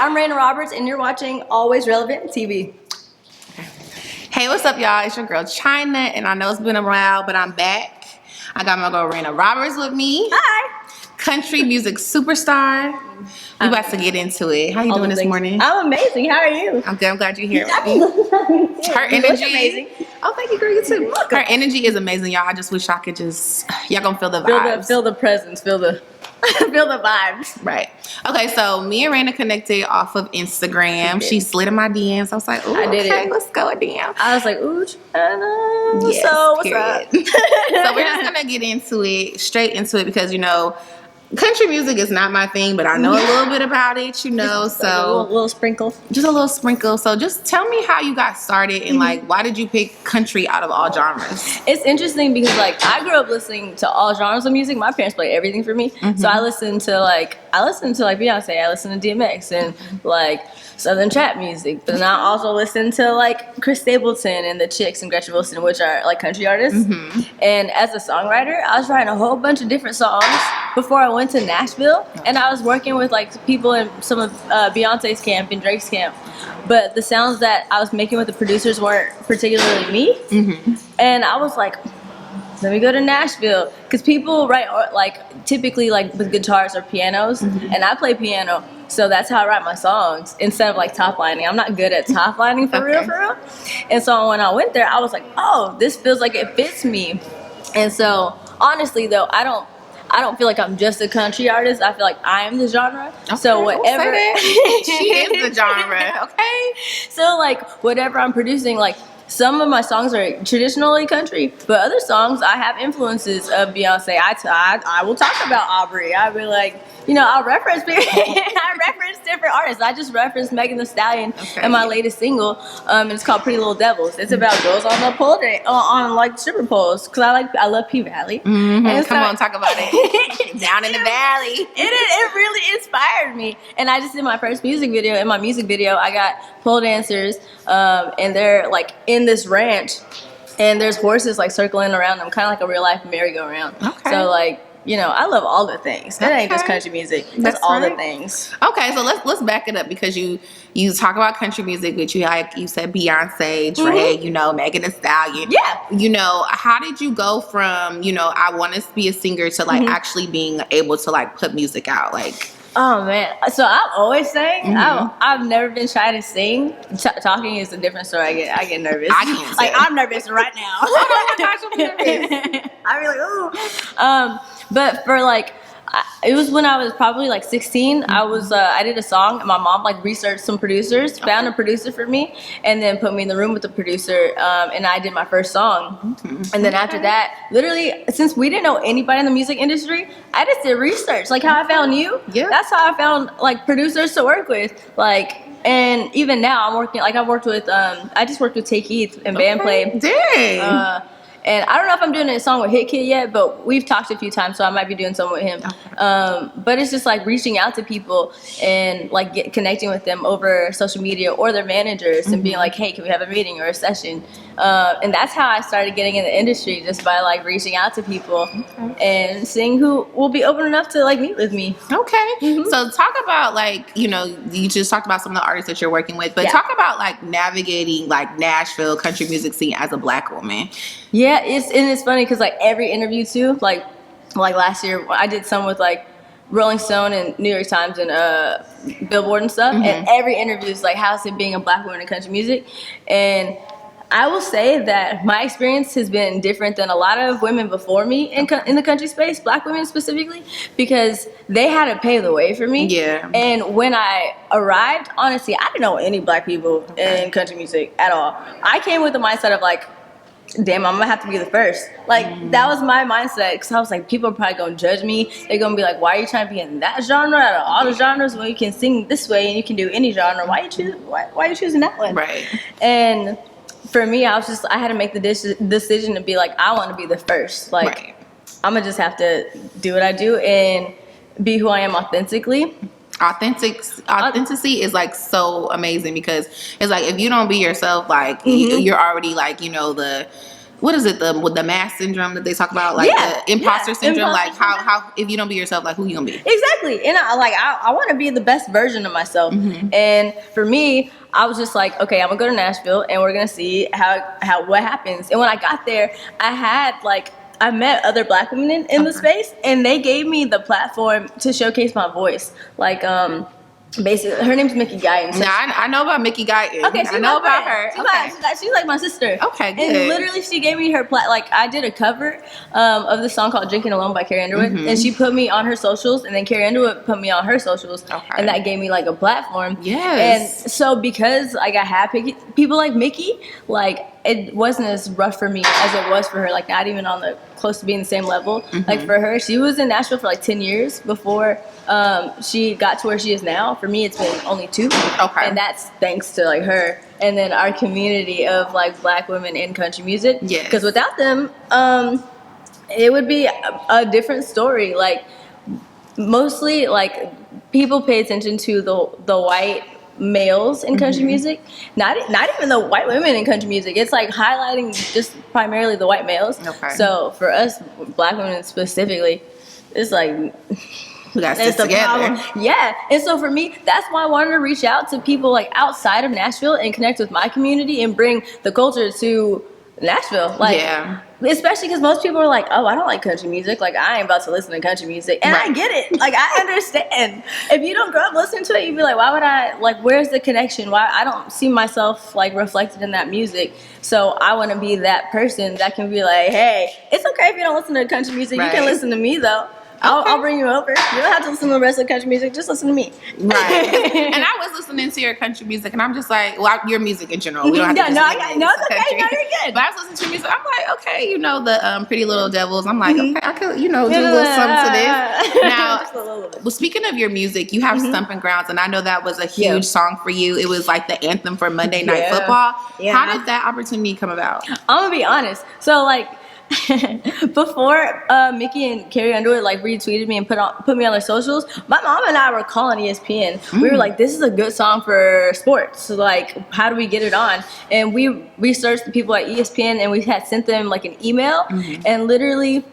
I'm Reyna Roberts, and you're watching Always Relevant TV. Hey, what's up, y'all? It's your girl China, and I know it's been a while, but I'm back. I got my girl Reyna Roberts with me. Hi. Country music superstar. We about to get into it. How you doing this morning? I'm amazing. How are you? I'm good. I'm glad you're here with me. Her energy, amazing. Oh, thank you, girl. You too. Her energy is amazing, y'all. I just wish I could y'all gonna feel the vibes. Feel the presence. Feel the vibes. Right. Okay, so me and Rayna connected off of Instagram. She slid in my DMs. I was like, ooh, I did okay, it. let's go a DM. I was like, ooh, China. Yes, so what's period. up? So we're just gonna get into it, straight into it, because country music is not my thing, but I know a little bit about it, so like a little sprinkle. Just a little sprinkle. So just tell me how you got started and why did you pick country out of all genres? It's interesting because I grew up listening to all genres of music. My parents played everything for me, so I listened to Beyonce. I listened to DMX and Southern trap music, but then I also listened to Chris Stapleton and the Chicks and Gretchen Wilson, which are country artists. And as a songwriter, I was writing a whole bunch of different songs before I went to Nashville, and I was working with people in some of Beyonce's camp and Drake's camp, but the sounds that I was making with the producers weren't particularly me. And I was like, let me go to Nashville, because people write typically with guitars or pianos, and I play piano, so that's how I write my songs instead of top lining. I'm not good at top lining for real. And so when I went there, I was like, oh, this feels like it fits me. And so honestly though, I don't feel like I'm just a country artist. I feel like I am the genre. Okay, so whatever she is the genre. Okay. So whatever I'm producing, some of my songs are traditionally country, but other songs I have influences of Beyonce. I will talk about Aubrey. I'll be I'll reference people. I reference different artists. I just referenced Megan Thee Stallion in my latest single, and it's called Pretty Little Devils. It's about girls on the pole on stripper poles, because I love P Valley. Come on, talk about it. Down in the valley. It really inspired me, and I just did my first music video. In my music video, I got pole dancers, and they're in this ranch, and there's horses circling around them, kind of like a real life merry-go-round. Okay. So I love all the things. That ain't just country music. That's all the things. Okay, so let's back it up, because you talk about country music, which you said Beyonce, Drake, Megan Thee Stallion. Yeah. How did you go from I want to be a singer to actually being able to put music out Oh man, so I'm always saying I've never been shy to sing. Talking is a different story. I get nervous. I can't say. I'm nervous right now. Oh my gosh, I'm nervous. I'd be ooh. But for it was when I was probably 16. I did a song, and my mom researched some producers, found a producer for me, and then put me in the room with the producer, and I did my first song. And then after that, literally, since we didn't know anybody in the music industry, I just did research, how I found you. Yeah, that's how I found producers to work with, and even now I'm working. I worked with I just worked with Tay Keith and Bandplay. Dang. And I don't know if I'm doing a song with Hit Kid yet, but we've talked a few times, so I might be doing something with him. But it's just reaching out to people and connecting with them over social media or their managers and being hey, can we have a meeting or a session? And that's how I started getting in the industry, just by reaching out to people and seeing who will be open enough to meet with me. Okay. So talk about you just talked about some of the artists that you're working with, but talk about navigating Nashville country music scene as a Black woman. Yeah, it's funny because every interview too, like last year I did some with Rolling Stone and New York Times and Billboard and stuff, and every interview is how's it being a Black woman in country music? And I will say that my experience has been different than a lot of women before me in the country space, Black women specifically, because they had to pave the way for me. Yeah. And when I arrived, honestly, I didn't know any Black people in country music at all. I came with the mindset of damn, I'm gonna have to be the first. That was my mindset, because I was people are probably gonna judge me. They're gonna be why are you trying to be in that genre out of all the genres when you can sing this way and you can do any genre? Why are you choosing that one? Right. And for me, I had to make the decision to be I want to be the first. I'm gonna just have to do what I do and be who I am authentically. Authenticity is so amazing, because it's if you don't be yourself, you're already what is it, with the mask syndrome that they talk about, like the imposter syndrome, like how if you don't be yourself, like who you gonna be? Exactly. And I want to be the best version of myself. And for me, I was just like, okay, I'm gonna go to Nashville and we're gonna see how what happens. And when I got there, I met other Black women in the space, and they gave me the platform to showcase my voice. Like, basically, her name's Mickey Guyton. So I know about Mickey Guyton. Okay, I know about her. She's like my sister. Okay, good. And literally, she gave me her I did a cover of this song called "Drinking Alone" by Carrie Underwood, and she put me on her socials, and then Carrie Underwood put me on her socials, and that gave me like a platform. Yes. And so because like I had people like Mickey, like it wasn't as rough for me as it was for her. Like not even on the close to being the same level. Like for her, she was in Nashville for like 10 years before she got to where she is now. For me, it's been only 2. Okay. And that's thanks to like her and then our community of like Black women in country music. Yes. Because without them, it would be a different story. Like mostly like people pay attention to the white males in country music, not even the white women in country music. It's like highlighting just primarily the white males. So for us Black women specifically, it's like we got to stick together. Yeah. And so for me, that's why I wanted to reach out to people like outside of Nashville and connect with my community and bring the culture to Nashville. Like, especially because most people are like, oh, I don't like country music. Like, I ain't about to listen to country music. And I get it. Like, I understand. If you don't grow up listening to it, you'd be like, why would I, like, where's the connection? Why I don't see myself, like, reflected in that music. So I want to be that person that can be like, hey, it's okay if you don't listen to country music. You can listen to me, though. I'll bring you over. You don't have to listen to the rest of the country music. Just listen to me. Right. And I was listening to your country music, and I'm just like, well, your music in general. We don't have to it's okay. No, you're good. But I was listening to your music. I'm like, okay, you know, the Pretty Little Devils. I'm like, okay, I could, you know, do a little something to this. Now, well, speaking of your music, you have Stumping Grounds, and I know that was a huge song for you. It was like the anthem for Monday Night Football. How did that opportunity come about? I'm gonna be honest. So, like, before Mickey and Carrie Underwood like retweeted me and put me on their socials, my mom and I were calling ESPN. We were like, this is a good song for sports. So like, how do we get it on? And we researched the people at ESPN, and we had sent them like an email, and literally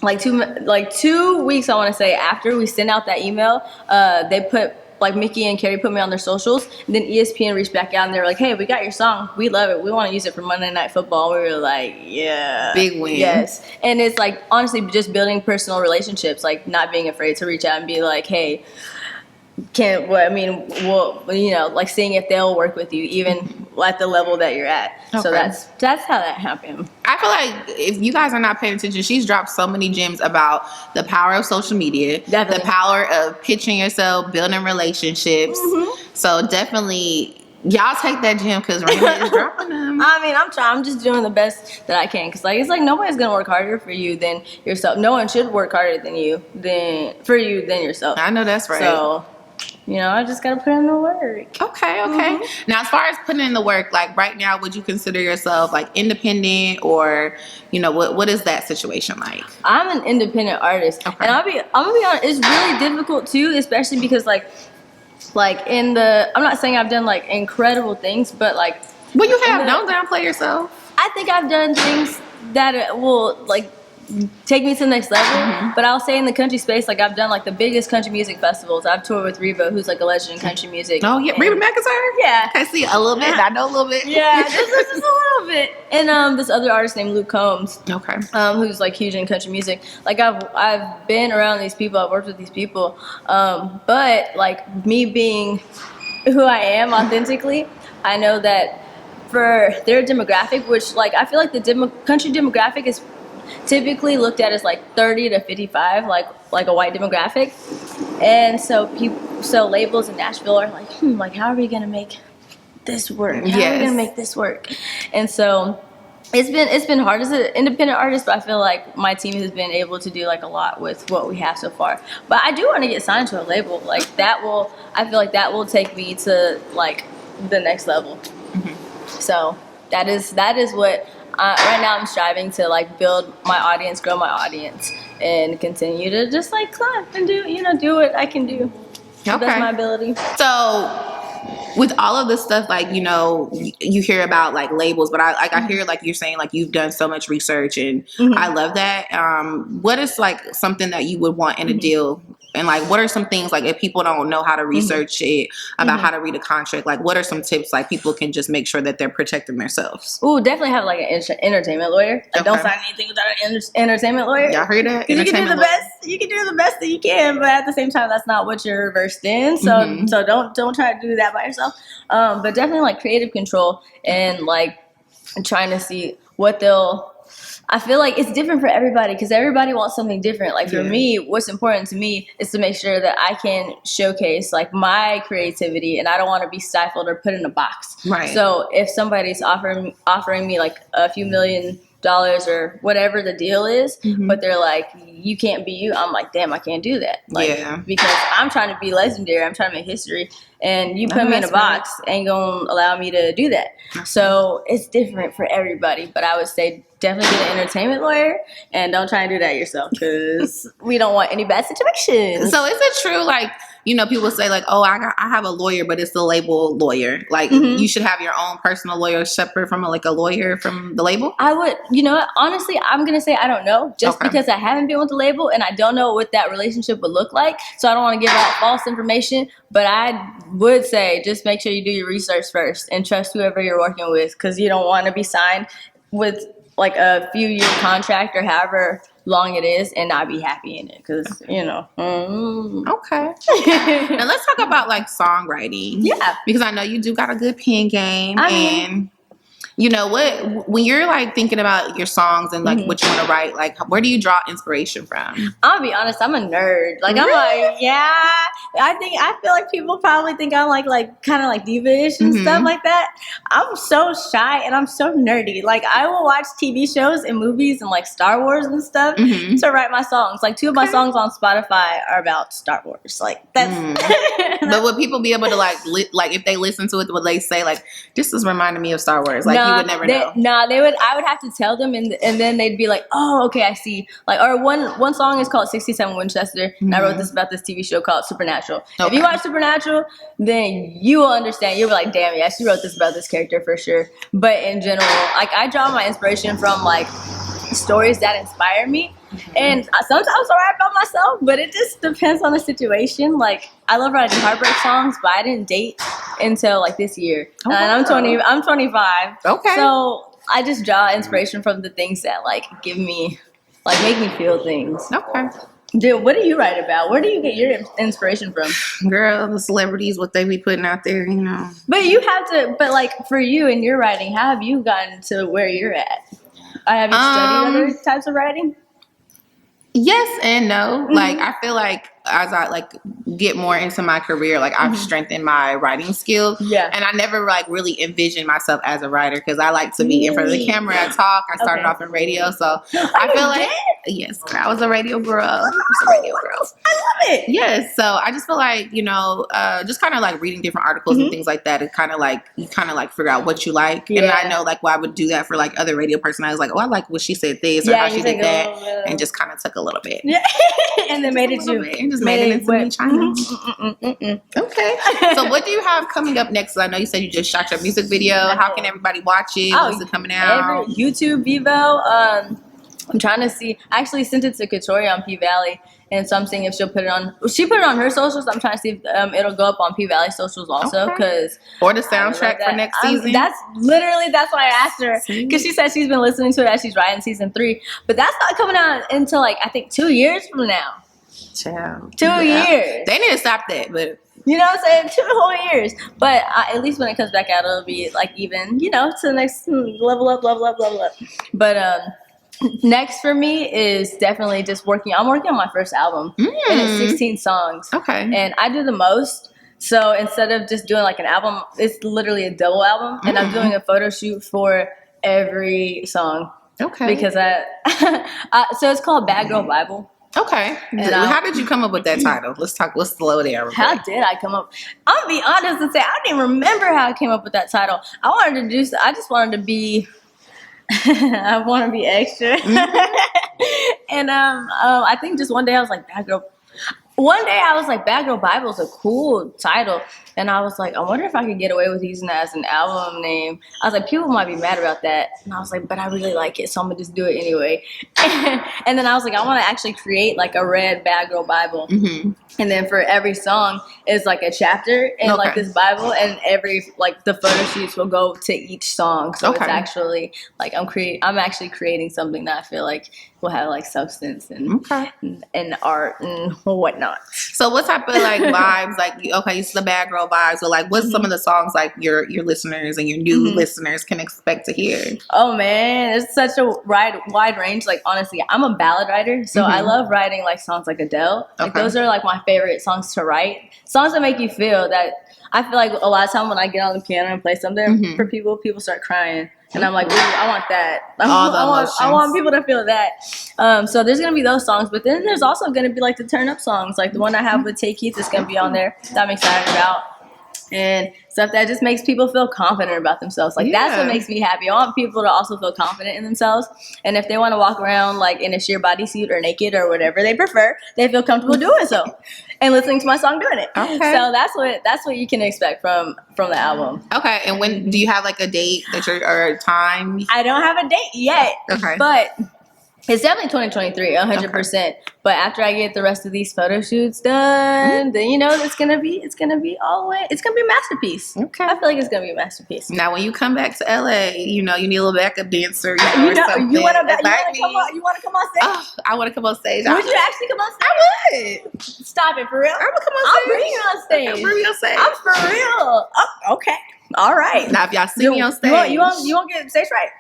like 2 weeks, I want to say, after we sent out that email, they put like Mickey and Carrie put me on their socials, and then ESPN reached back out and they were like, hey, we got your song, we love it, we want to use it for Monday Night Football. We were like, yeah, big win. Yes. And it's like honestly just building personal relationships, like not being afraid to reach out and be like, hey, you know, like seeing if they'll work with you even at the level that you're at. So that's how that happened. I feel like if you guys are not paying attention, she's dropped so many gems about the power of social media, the power of pitching yourself, building relationships. So definitely, y'all take that gem because Rayna is dropping them. I mean, I'm just doing the best that I can because like it's like nobody's gonna work harder for you than yourself. No one should work harder than than yourself. I know that's right. So, you know, I just gotta put in the work. Okay. Now, as far as putting in the work, like right now, would you consider yourself like independent, or you know, what is that situation like? I'm an independent artist, and I'm gonna be honest, it's really difficult too, especially because like I'm not saying I've done like incredible things, but like, well, you have. Don't downplay yourself. I think I've done things that will like take me to the next level. But I'll say in the country space, like I've done like the biggest country music festivals. I've toured with Reba, who's like a legend in country music. Oh yeah, Reba McIntyre. Yeah, I see a little bit. I know a little bit. Yeah, just a little bit. And this other artist named Luke Combs. Okay. Who's like huge in country music. Like I've been around these people. I've worked with these people. But like me being who I am authentically, I know that for their demographic, which like I feel like the country demographic is typically looked at as like 30 to 55, like a white demographic. And so labels in Nashville are like, how are we gonna make this work? How are we gonna make this work? And so it's been hard as an independent artist, but I feel like my team has been able to do like a lot with what we have so far. But I do want to get signed to a label. Like I feel like that will take me to like the next level. So that is what right now I'm striving to like build my audience, grow my audience, and continue to just like climb and do what I can do. That's my ability. So with all of this stuff, like, you know, you hear about like labels, but I hear like you're saying like you've done so much research, and I love that. What is like something that you would want in a deal? And like, what are some things like if people don't know how to research it about how to read a contract? Like, what are some tips like people can just make sure that they're protecting themselves? Ooh, definitely have like an entertainment lawyer. Like, don't sign anything without an entertainment lawyer. Y'all heard that? You can do the best. You can do the best that you can, but at the same time, that's not what you're versed in. So, so don't try to do that by yourself. But definitely like creative control and like trying to see what they'll. I feel like it's different for everybody because everybody wants something different. Like for me, what's important to me is to make sure that I can showcase like my creativity, and I don't want to be stifled or put in a box. Right. So if somebody's offering me like a few $1 million or whatever the deal is, but they're like, you can't be you, I'm like, damn, I can't do that. Like, because I'm trying to be legendary, I'm trying to make history, and you put me in a box ain't gonna allow me to do that. So it's different for everybody, but I would say definitely get an entertainment lawyer, and don't try and do that yourself because we don't want any bad situations. So is it true, like, you know, people say like, oh, I have a lawyer, but it's the label lawyer. Like, you should have your own personal lawyer separate from like a lawyer from the label? I would, you know what, honestly, I'm going to say I don't know, just because I haven't been with the label and I don't know what that relationship would look like. So I don't want to give out false information, but I would say just make sure you do your research first and trust whoever you're working with, because you don't want to be signed with like a few year contract or however long it is and not be happy in it, because you know. Okay. Now let's talk about like songwriting. Yeah, because I know you do got a good pen game. And you know what, when you're like thinking about your songs and like what you want to write, like where do you draw inspiration from? I'll be honest, I'm a nerd. Like, I'm like, I feel like people probably think I'm like kind of like diva-ish and stuff like that. I'm so shy and I'm so nerdy. Like, I will watch TV shows and movies and like Star Wars and stuff to write my songs. Like 2 of my songs on Spotify are about Star Wars. Like, that's but would people be able to like if they listen to it, would they say like, this is reminding me of Star Wars? Like, you would never know. No, they would. I would have to tell them, and then they'd be like, "Oh, okay, I see." Like, or one song is called "67 Winchester," and I wrote this about this TV show called Supernatural. If you watch Supernatural, then you will understand. You'll be like, "Damn, yeah, she wrote this about this character for sure." But in general, like, I draw my inspiration from like stories that inspire me. And sometimes I write about myself, but it just depends on the situation. Like, I love writing heartbreak songs, but I didn't date until like this year. And I'm 25. Okay. So I just draw inspiration from the things that like give me, like make me feel things. Okay. Dude, what do you write about? Where do you get your inspiration from? Girl, the celebrities, what they be putting out there, you know. But you have to, but like for you and your writing, how have you gotten to where you're at? Have you studied other types of writing? Yes and no. Like, I feel like as I like get more into my career, like I've strengthened my writing skills. Yeah. And I never like really envisioned myself as a writer because I like to be in front of the camera. I talk. I started off in radio, so I feel like yes, I was a radio girl. I love it. Yes. So I just feel like, you know, just kind of like reading different articles and things like that. It kind of like you kind of like figure out what you like. And I know like why I would do that for like other radio personalities. Like, oh, I like what she said this or how she did that, and just kind of took a little bit. Yeah. And then made it you. Just made it into me China. Okay. So what do you have coming up next? I know you said you just shot your music video. How can everybody watch it? When's it coming out? YouTube, Vivo. I'm trying to see. I actually sent it to Katori on P Valley, and so I'm seeing if she'll put it on. She put it on her socials. I'm trying to see if it'll go up on P Valley socials also, because or the soundtrack for next season. That's why I asked her, because she said she's been listening to it as she's writing season 3, but that's not coming out until like I think 2 years from now. Child. 2 years. They need to stop that, but you know what I'm saying? 2 whole years. But at least when it comes back out, it'll be like even, you know, to the next level up. But next for me is definitely just working. I'm working on my first album, and it's 16 songs. Okay. And I do the most. So instead of just doing like an album, it's literally a double album, and I'm doing a photo shoot for every song. Okay. Because so it's called Bad Girl Bible. Okay. And how did you come up with that title? Let's slow down. How did I come up? I'll be honest and say I don't even remember how I came up with that title. I just wanted to be I want to be extra. And I think just one day I was like, Bad Girl. one day I was like, Bad Girl Bible is a cool title. And I was like, I wonder if I could get away with using that as an album name. I was like, people might be mad about that. And I was like, but I really like it, so I'm going to just do it anyway. And then I was like, I want to actually create like a red Bad Girl Bible. And then for every song is like a chapter in like this Bible, and every like the photo shoots will go to each song. So it's actually like I'm actually creating something that I feel like will have like substance and art and whatnot. So what type of like vibes, like it's the Bad Girl vibes, so like what's some of the songs like your listeners and your new listeners can expect to hear? Oh man, it's such a wide range. Like honestly, I'm a ballad writer, so I love writing like songs like Adele. Like those are like my favorite songs to write. Songs that make you feel that. I feel like a lot of time when I get on the piano and play something for people start crying. And I'm like, ooh, I want that. I want people to feel that. So there's going to be those songs. But then there's also going to be like the turn up songs. Like the one I have with Tay Keith is going to be on there that I'm excited about. And stuff that just makes people feel confident about themselves. Like that's what makes me happy. I want people to also feel confident in themselves. And if they want to walk around like in a sheer bodysuit or naked or whatever they prefer, they feel comfortable doing so. And listening to my song doing it. So that's what you can expect from the album. Okay. And when do you have like a date that or a time? I don't have a date yet. But it's definitely 2023, 100%. But after I get the rest of these photo shoots done, then it's gonna be all the way. It's gonna be a masterpiece. I feel like it's gonna be a masterpiece. Now, when you come back to LA, you need a little backup dancer. Or something. You want to come on stage? Oh, I want to come on stage. Would you actually come on stage? I would. Stop it, for real. I would come on stage. I'll bring you on stage. I'll bring you on stage. I'm for real. Oh, okay. All right. Now, if y'all see me on stage, you won't get stage right.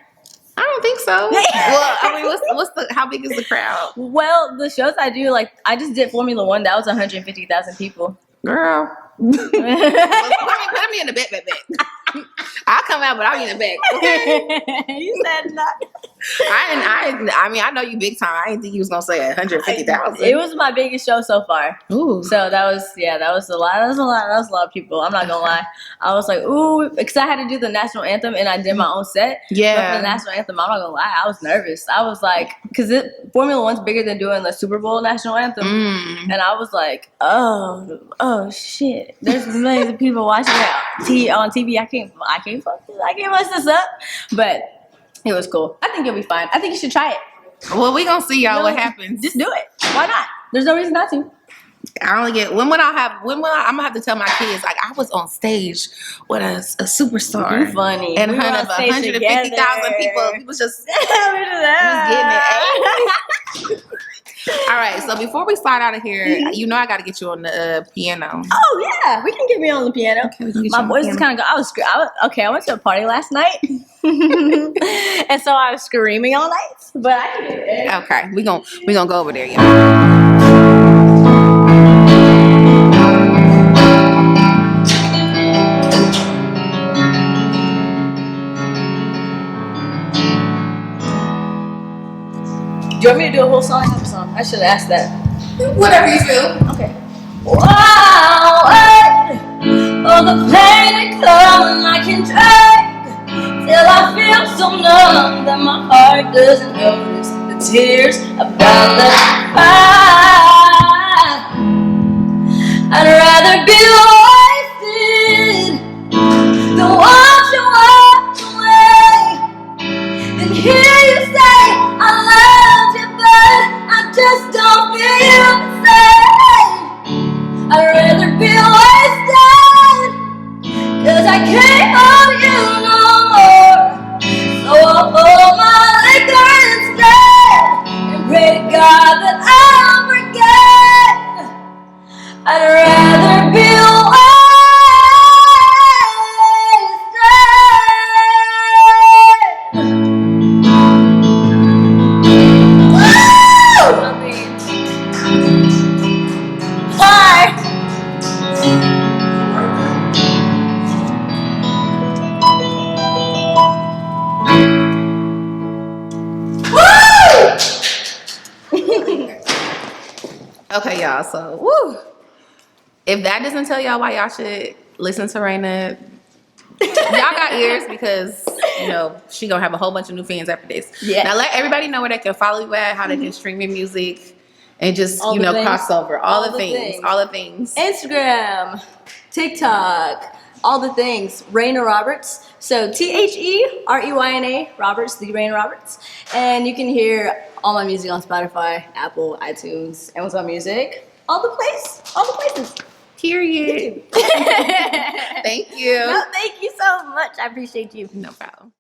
I don't think so. Well, I mean, how big is the crowd? Well, the shows I do, like I just did Formula One. That was 150,000 people. Girl, put me in the back. I'll come out, but I'll be in the back. Okay. You said not. I mean, I know you big time. I didn't think you was gonna say 150,000. It was my biggest show so far. Ooh. So that was a lot. That was a lot of people. I'm not gonna lie. I was like, ooh, because I had to do the national anthem and I did my own set. Yeah. But for the national anthem, I'm not gonna lie, I was nervous. I was like, because Formula One's bigger than doing the Super Bowl national anthem, and I was like, oh shit, there's millions of people watching it on TV. I can't mess this up, but. It was cool. I think you'll be fine. I think you should try it. Well, we gonna see y'all what happens. Just do it. Why not? There's no reason not to. I only get I'm gonna have to tell my kids like I was on stage with a superstar. You're funny. In front of 150,000 people. People just getting it. All right, so before we slide out of here, I got to get you on the piano. Oh yeah, we can get me on the piano. Okay, my voice is kind of. I went to a party last night, and so I was screaming all night. But I can do it. Okay, we gonna go over there, y'all. Do you want me to do a whole song? I should have asked that. Whatever you feel. Okay. Wow, all the pain that comes I can drag till I feel so numb that my heart doesn't notice the tears about to cry. I'd rather be wasted than watch you walk away than hear you say I loved you, but I just don't feel the same. I'd rather be wasted, 'cause I can't hold you no more. So I'll hold my liquor instead and pray to God that I'll forget. I'd rather be wasted. Okay, y'all. So, woo. If that doesn't tell y'all why y'all should listen to Reyna, y'all got ears because she gonna have a whole bunch of new fans after this. Yeah. Now let everybody know where they can follow you at, how they can stream your music, and just, All you the know, things. crossover, all the things. Instagram, TikTok, all the things. Reyna Roberts. So TheReyna Roberts, the Reyna Roberts. And you can hear all my music on Spotify, Apple, iTunes, Amazon Music, all the places. Period. Thank you. No, thank you so much. I appreciate you. No problem.